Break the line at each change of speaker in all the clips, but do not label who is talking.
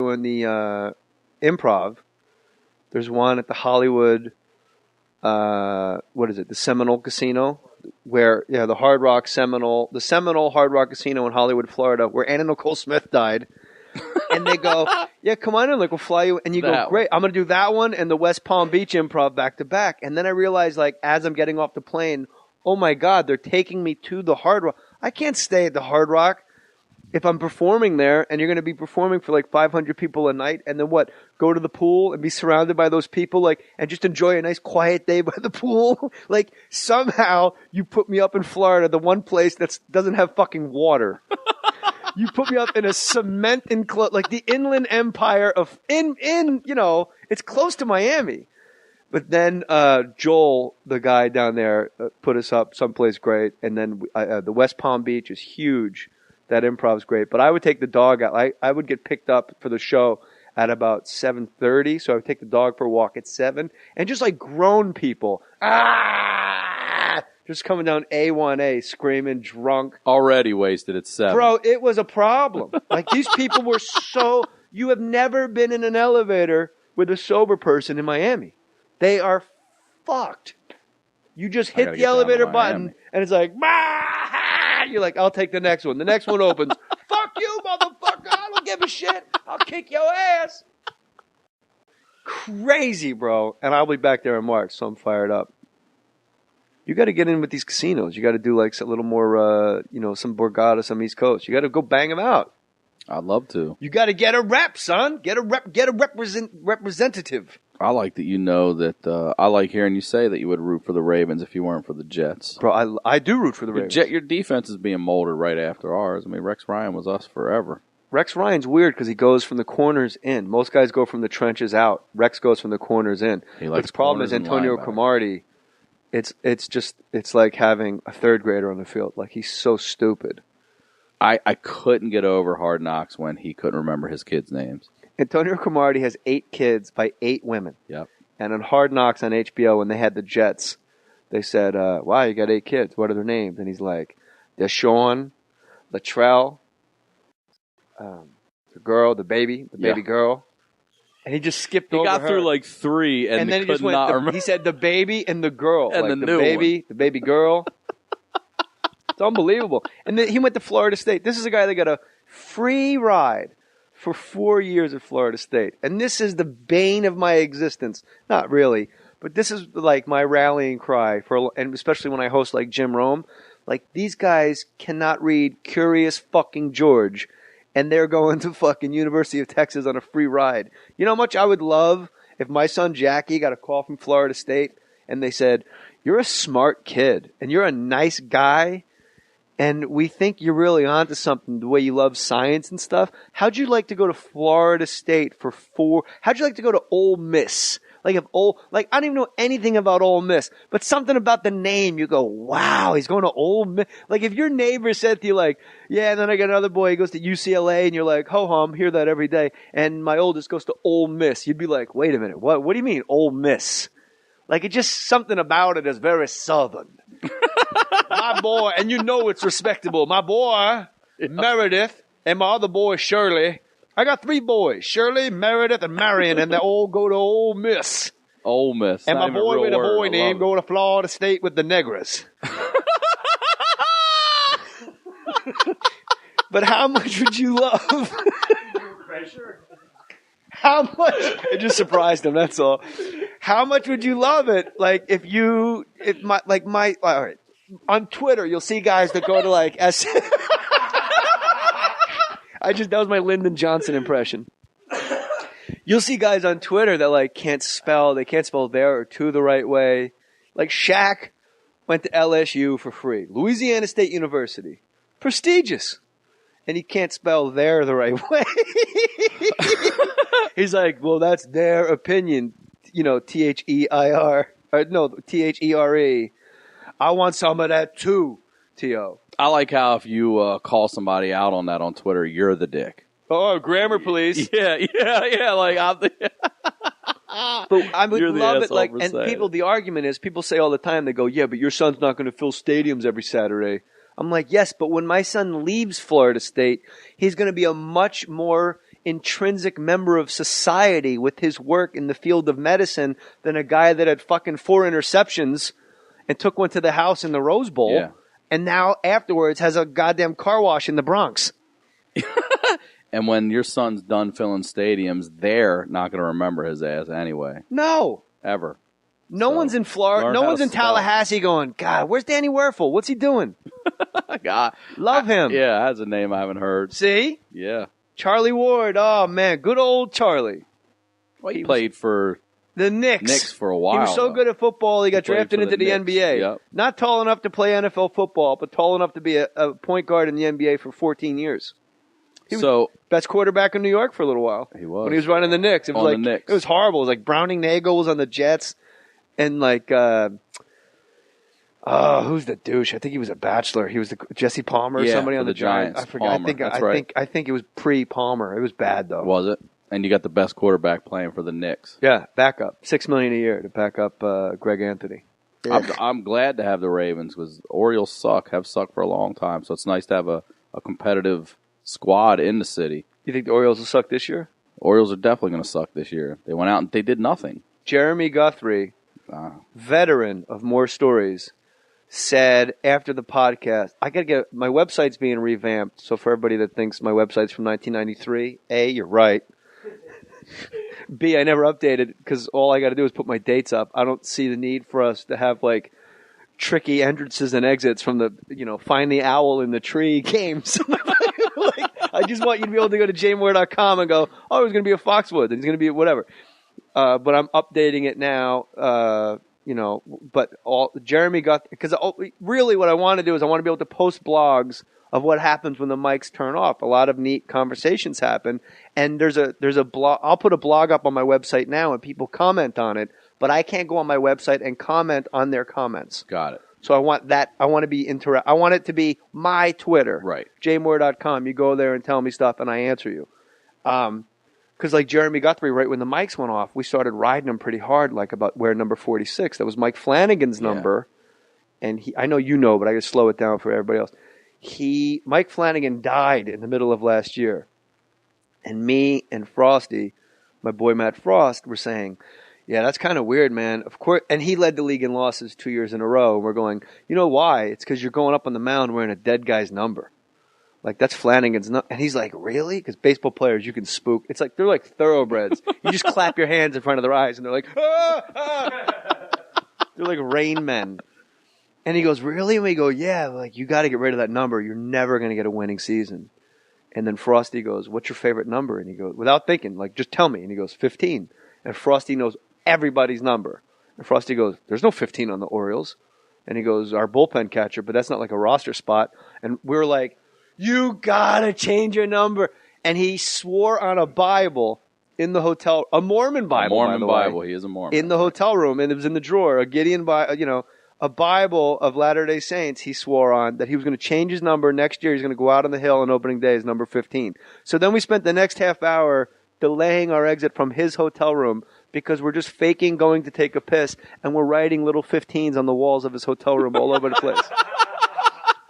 doing the Improv, there's one at the Hollywood, what is it, the Seminole Casino, where, the Seminole Hard Rock Casino in Hollywood, Florida, where Anna Nicole Smith died. And they go, yeah, come on in, like, we'll fly you. And you go, great, I'm going to do that one and the West Palm Beach Improv back to back. And then I realized, like, as I'm getting off the plane, oh my God, they're taking me to the Hard Rock. I can't stay at the Hard Rock if I'm performing there, and you're going to be performing for like 500 people a night, and then what? Go to the pool and be surrounded by those people, like, and just enjoy a nice quiet day by the pool. Like, somehow you put me up in Florida, the one place that doesn't have fucking water. You put me up in a cement enclosed, like the Inland Empire of it's close to Miami. But then Joel, the guy down there, put us up someplace great, and then the West Palm Beach is huge. That Improv's great, but I would take the dog out. I would get picked up for the show at about 7:30, so I would take the dog for a walk at 7, and just like grown people, just coming down A1A, screaming, drunk,
already wasted at 7.
Bro, it was a problem. Like, these people were so. You have never been in an elevator with a sober person in Miami. They are fucked. You just hit the elevator button, and it's like, you're like, I'll take the next one. The next one opens. Fuck you, motherfucker. I don't give a shit. I'll kick your ass. Crazy, bro. And I'll be back there in March, so I'm fired up. You got to get in with these casinos. You got to do like a little more, some Borgata, some East Coast. You got to go bang them out.
I'd love to.
You got to get a rep, son. Get a representative.
I like that that I like hearing you say that you would root for the Ravens if you weren't for the Jets.
Bro, I do root for the Ravens.
Your defense is being molded right after ours. I mean, Rex Ryan was us forever.
Rex Ryan's weird because he goes from the corners in. Most guys go from the trenches out. Rex goes from the corners in. But the problem is Antonio Cromartie, it's like having a third grader on the field. Like, he's so stupid.
I couldn't get over Hard Knocks when he couldn't remember his kids' names.
Antonio Cromartie has 8 kids by 8 women.
Yep.
And on Hard Knocks on HBO, when they had the Jets, they said, wow, you got 8 kids. What are their names? And he's like, Deshaun, Latrell, the girl, the baby girl. And he just skipped over her.
He got through like 3, and then he just remember.
He said the baby and the girl.
And
like
the new one.
The baby girl. It's unbelievable. And then he went to Florida State. This is a guy that got a free ride for 4 years at Florida State. And this is the bane of my existence. Not really. But this is like my rallying cry, and especially when I host like Jim Rome. Like, these guys cannot read Curious fucking George, and they're going to fucking University of Texas on a free ride. You know how much I would love if my son Jackie got a call from Florida State and they said, you're a smart kid and you're a nice guy, and we think you're really onto something, the way you love science and stuff. How'd you like to go to Florida State how'd you like to go to Ole Miss? I don't even know anything about Ole Miss, but something about the name, you go, wow, he's going to Ole Miss. Like, if your neighbor said to you, like, yeah, and then I got another boy, he goes to UCLA, and you're like, ho-hum, hear that every day, and my oldest goes to Ole Miss, you'd be like, wait a minute, what do you mean, Ole Miss? Like, it's just something about it is very southern. My boy, and you know it's respectable, my boy, Meredith, and my other boy, Shirley. I got 3 boys, Shirley, Meredith, and Marion, and they all go to Ole Miss.
Ole Miss.
And my boy with a boy name go to Florida State with the Negras. But how much would you love? How much? It just surprised him, that's all. How much would you love it? Like, all right. On Twitter, you'll see guys that go to like that was my Lyndon Johnson impression. You'll see guys on Twitter that like can't spell there or to the right way. Like Shaq went to LSU for free. Louisiana State University. Prestigious. And he can't spell there the right way. He's like, well, that's their opinion. Their. There. I want some of that too, T.O.
I like how if you call somebody out on that on Twitter, you're the dick.
Oh, grammar police.
Yeah. Like,
but I would love it. Like, and people, the argument is, people say all the time, they go, yeah, but your son's not going to fill stadiums every Saturday. I'm like, yes, but when my son leaves Florida State, he's going to be a much more intrinsic member of society with his work in the field of medicine than a guy that had fucking 4 interceptions and took one to the house in the Rose Bowl.
Yeah.
And now afterwards has a goddamn car wash in the Bronx.
And when your son's done filling stadiums, they're not going to remember his ass anyway.
No.
Ever.
No one's in Florida. No one's in Tallahassee going, God, where's Danny Werfel? What's he doing?
God.
Love him.
Yeah, that's a name I haven't heard.
See?
Yeah.
Charlie Ward. Oh, man. Good old Charlie.
Well, he played for
the Knicks
for a while.
He was so good at football, he got drafted into the NBA.
Yep.
Not tall enough to play NFL football, but tall enough to be a point guard in the NBA for 14 years. He was best quarterback in New York for a little while.
He was.
When he was running the Knicks. It was
the Knicks.
It was horrible. It was like Browning Nagel was on the Jets. And like, who's the douche? I think he was a Bachelor. He was Jesse Palmer or somebody on the Giants. I forgot. I think it was pre-Palmer. It was bad, though.
Was it? And you got the best quarterback playing for the Knicks.
Yeah, backup. $6 million a year to back up Greg Anthony.
I'm glad to have the Ravens because Orioles have sucked for a long time. So it's nice to have a competitive squad in the city.
You think the Orioles will suck this year?
Orioles are definitely going to suck this year. They went out and they did nothing.
Jeremy Guthrie, veteran of Mohr Stories, said after the podcast, I got to get my website's being revamped. So for everybody that thinks my website's from 1993, A, you're right. B, I never updated because all I got to do is put my dates up. I don't see the need for us to have like tricky entrances and exits from the, find the owl in the tree games. I just want you to be able to go to jmohr.com and go, oh, it's going to be a Foxwood. It's going to be whatever. But I'm updating it now, but Jeremy Guthrie, because really what I want to do is I want to be able to post blogs of what happens when the mics turn off. A lot of neat conversations happen. And there's a blog. I'll put a blog up on my website now and people comment on it, but I can't go on my website and comment on their comments.
Got it.
So I want that. I want to be I want it to be my Twitter.
Right.
jmohr.com. You go there and tell me stuff and I answer you. Because like Jeremy Guthrie, right when the mics went off, we started riding him pretty hard, like about wear number 46. That was Mike Flanagan's number. And I know you know, but I got to slow it down for everybody else. Mike Flanagan died in the middle of last year. And me and Frosty, my boy Matt Frost, were saying, yeah, that's kind of weird, man. Of course, and he led the league in losses 2 years in a row. And we're going, you know why? It's because you're going up on the mound wearing a dead guy's number. Like, that's Flanagan's number. And he's like, really? Because baseball players, you can spook. It's like, they're like thoroughbreds. You just clap your hands in front of their eyes, and they're like, ah, ah. They're like Rain Men. And he goes, really? And we go, yeah, like, you got to get rid of that number. You're never going to get a winning season. And then Frosty goes, what's your favorite number? And he goes, without thinking, like, just tell me. And he goes, 15. And Frosty knows everybody's number. And Frosty goes, there's no 15 on the Orioles. And he goes, our bullpen catcher, but that's not like a roster spot. And we were like, you got to change your number. And he swore on a Bible in the hotel, a Mormon Bible, by the way.
He is a Mormon.
In the hotel room, and it was in the drawer, a Gideon Bible, a Bible of Latter-day Saints he swore on that he was going to change his number next year. He's going to go out on the hill on opening day as number 15. So then we spent the next half hour delaying our exit from his hotel room because we're just faking going to take a piss, and we're writing little 15s on the walls of his hotel room all over the place.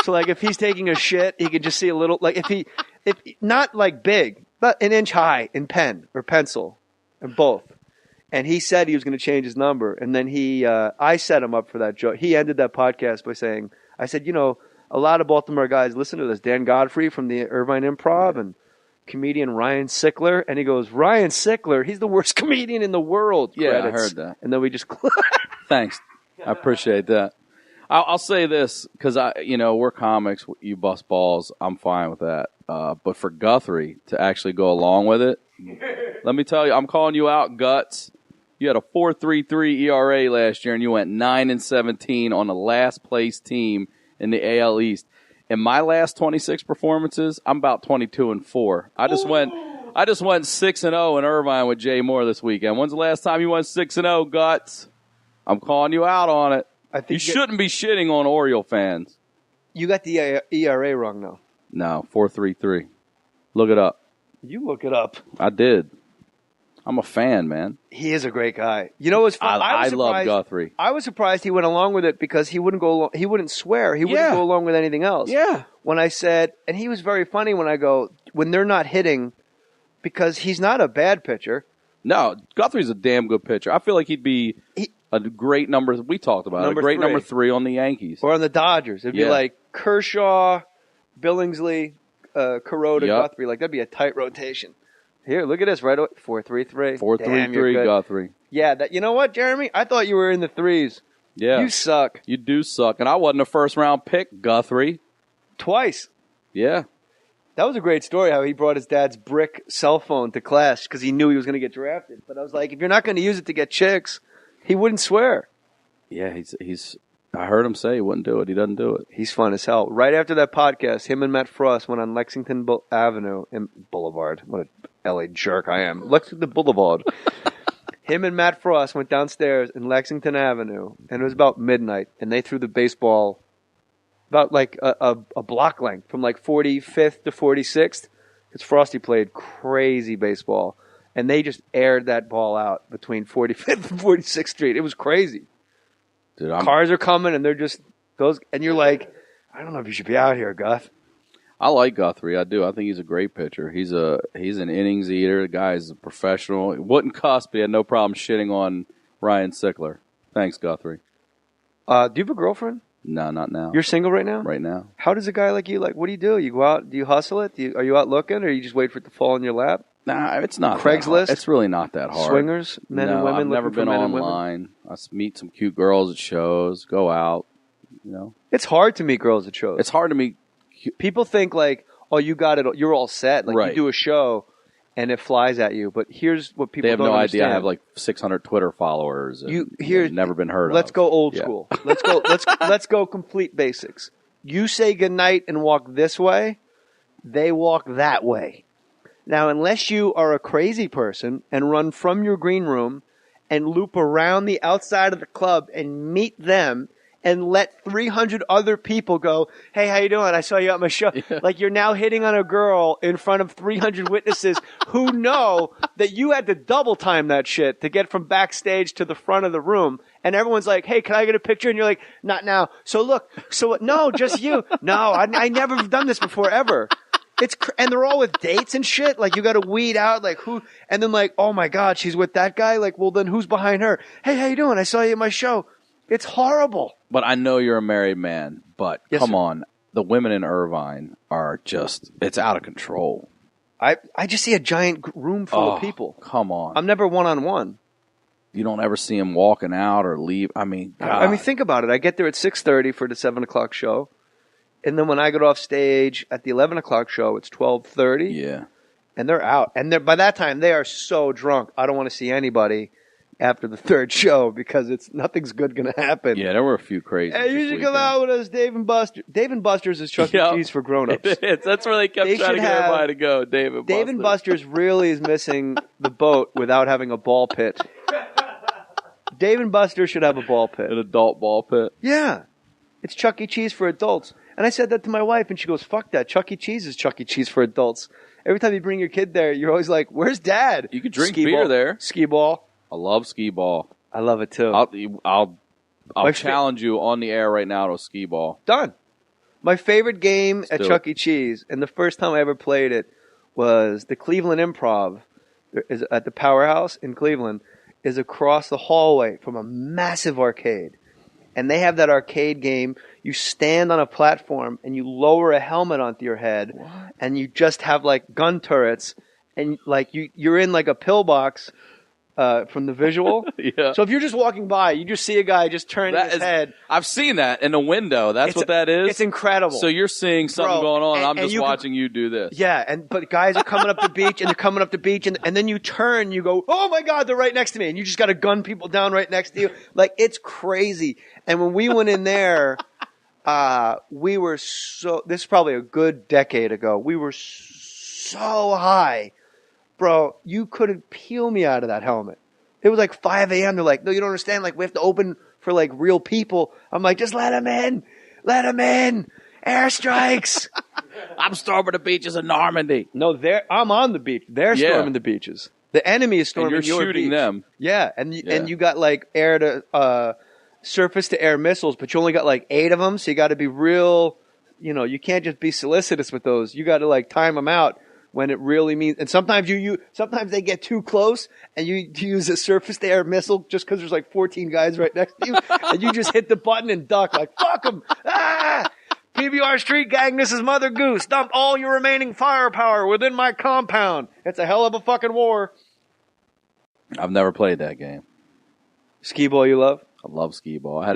So like if he's taking a shit, he can just see a little, like if not like big, but an inch high in pen or pencil, and both. And he said he was going to change his number. And then I set him up for that joke. He ended that podcast by saying, I said, a lot of Baltimore guys listen to this. Dan Godfrey from the Irvine Improv and comedian Ryan Sickler. And he goes, Ryan Sickler, he's the worst comedian in the world.
Yeah,
Credits.
I heard that.
And then we just
Thanks. I appreciate that. I'll say this because we're comics. You bust balls. I'm fine with that. But for Guthrie to actually go along with it, let me tell you, I'm calling you out, Guts. You had a 4.33 ERA last year, and you went 9-17 on the last place team in the AL East. In my last 26 performances, I'm about 22-4. I just went 6-0 in Irvine with Jay Mohr this weekend. When's the last time you went 6-0, Guts? I'm calling you out on it. I think you shouldn't be shitting on Oriole fans.
You got the ERA wrong, though.
No, 4.33. Look it up.
You look it up.
I did. I'm a fan, man.
He is a great guy. What's fun?
I love Guthrie.
I was surprised he went along with it because he wouldn't go. He wouldn't swear. He wouldn't go along with anything else.
Yeah.
When I said, and he was very funny when I go, when they're not hitting, because he's not a bad pitcher.
No, Guthrie's a damn good pitcher. I feel like he'd be a great number. We talked about it. A great number 3 on the Yankees
or on the Dodgers. It'd be like Kershaw, Billingsley, Kuroda, Guthrie. Like that'd be a tight rotation. Here, look at this. Right away, 4-3-3.
4-3-3, Guthrie.
Yeah, you know what, Jeremy? I thought you were in the threes.
Yeah,
you suck.
You do suck, and I wasn't a first-round pick, Guthrie.
Twice.
Yeah.
That was a great story, how he brought his dad's brick cell phone to class because he knew he was going to get drafted. But I was like, if you're not going to use it to get chicks, he wouldn't swear.
Yeah, he's. I heard him say he wouldn't do it. He doesn't do it.
He's fun as hell. Right after that podcast, him and Matt Frost went on Lexington Avenue and Boulevard. What a LA jerk I am. Lexington Boulevard. Him and Matt Frost went downstairs in Lexington Avenue, and it was about midnight, and they threw the baseball about like a block length from like 45th to 46th, because Frosty played crazy baseball, and they just aired that ball out between 45th and 46th Street. It was crazy. Dude, cars are coming, and they're just those, and you're like, I don't know if you should be out here, Guth.
I like Guthrie. I do. I think he's a great pitcher. He's an innings eater. The guy is a professional. He wouldn't cuss, but he had no problem shitting on Ryan Sickler. Thanks, Guthrie.
Do you have a girlfriend?
No, not now.
You're single right now?
Right now.
How does a guy like you, what do you do? You go out, do you hustle it? Are you out looking, or you just wait for it to fall in your lap?
Nah, it's not
Craigslist?
It's really not that hard.
Swingers? Men and women?
I've never been online. I meet some cute girls at shows, go out,
It's hard to meet girls at shows.
It's hard to meet.
People think oh, you got it, you're all set. Like, you do a show, and it flies at you. But here's what people don't understand.
They have no idea I have 600 Twitter followers. Never been heard of.
Let's go old school. Let's go complete basics. You say goodnight and walk this way, they walk that way. Now, unless you are a crazy person and run from your green room and loop around the outside of the club and meet them and let 300 other people go, hey, how you doing? I saw you at my show. Yeah. Like, you're now hitting on a girl in front of 300 witnesses who know that you had to double time that shit to get from backstage to the front of the room. And everyone's like, hey, can I get a picture? And you're like, not now. No, just you. No, I never have done this before, ever. And they're all with dates and shit. Like, you got to weed out, who, and then oh my God, she's with that guy. Well, then who's behind her? Hey, how you doing? I saw you at my show. It's horrible.
But I know you're a married man, but come on. The women in Irvine are it's out of control.
I just see a giant room full of people.
Come on.
I'm never one-on-one.
You don't ever see them walking out or leave. I mean,
think about it. I get there at 6:30 for the 7 o'clock show. And then when I get off stage at the 11 o'clock show, it's 12:30.
Yeah.
And they're out. And by that time, they are so drunk. I don't want to see anybody after the third show because nothing's good going to happen.
Yeah, there were a few crazy.
Hey, you should come out with us, Dave and Buster's. Dave and Buster's is Chuck E. Cheese for grown-ups.
That's where they kept trying to get everybody to go, Dave and Buster's.
Dave and Buster's really is missing the boat without having a ball pit. Dave and Buster's should have a ball pit.
An adult ball pit.
Yeah. It's Chuck E. Cheese for adults. And I said that to my wife, and she goes, fuck that. Chuck E. Cheese is Chuck E. Cheese for adults. Every time you bring your kid there, you're always like, where's Dad?
You could drink beer there.
Skee ball.
I love skee ball.
I love it too.
I'll challenge you on the air right now to a skee ball.
Done. My favorite game at Chuck E. Cheese, and the first time I ever played it, was the Cleveland Improv. Is at the Powerhouse in Cleveland, is across the hallway from a massive arcade. And they have that arcade game. You stand on a platform and you lower a helmet onto your head. What? And you just have gun turrets. And you're in a pillbox from the visual.
Yeah.
So if you're just walking by, you just see a guy just turning his head.
I've seen that in a window. That's what that is.
It's incredible.
So you're seeing something going on. I'm just watching you do this.
Yeah, but guys are coming up the beach, and they're coming up the beach, and then you turn, you go, oh my God, they're right next to me, and you just got to gun people down right next to you. It's crazy. And when we went in there, we were this is probably a good decade ago. We were so high. Bro, you couldn't peel me out of that helmet. It was 5 a.m. They're like, no, you don't understand. We have to open for real people. I'm like, just let them in. Let them in. Airstrikes.
I'm storming the beaches of Normandy.
No, I'm on the beach. They're storming the beaches. The enemy is storming your beach.
And you're shooting them.
Yeah, and you got air to surface to air missiles, but you only got 8 of them, so you got to be real. You can't just be solicitous with those. You got to time them out. when it really means. And sometimes sometimes they get too close, and you use a surface-to-air missile just because there's like 14 guys right next to you, and you just hit the button and duck like fuck them. Ah! PBR Street Gang, this is Mother Goose. Dump all your remaining firepower within my compound. It's a hell of a fucking war.
I've never played that game.
Skee ball you love?
I love skee ball. I had a